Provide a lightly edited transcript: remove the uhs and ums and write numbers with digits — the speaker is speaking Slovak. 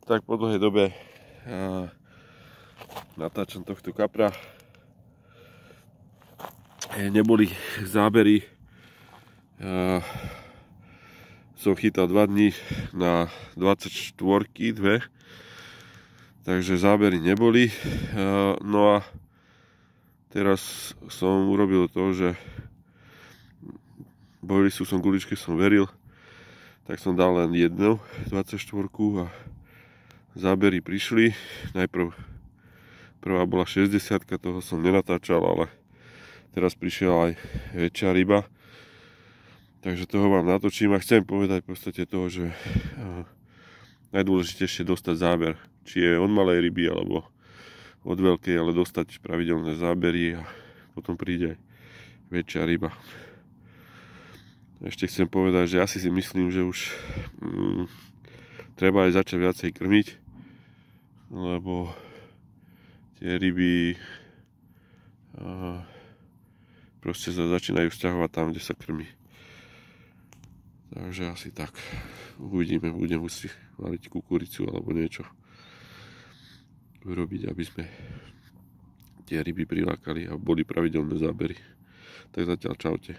tak po dlhej dobe natáčam tohto kapra. Neboli zábery. Som chytal 2 dní na 24-ky, takže zábery neboli. No a teraz som urobil to, že bojlisu som guličke veril, tak som dal len jednu 24-ku a zábery prišli. Najprv prvá bola 60-ka, toho som nenatáčal, ale teraz prišiel aj väčšia ryba. Takže toho vám natočím a chcem povedať v podstate toho, že najdôležitejšie je dostať záber. Či je od malej ryby alebo od veľkej, ale dostať pravidelné zábery a potom príde aj väčšia ryba. Ešte chcem povedať, že asi si myslím, že už treba aj začať viacej krmiť, lebo tie ryby proste sa začínajú vzťahovať tam, kde sa krmí. Takže asi tak. Uvidíme, budem musieť variť kukuricu alebo niečo urobiť, aby sme tie ryby prilákali a boli pravidelné zábery. Tak zatiaľ čaute.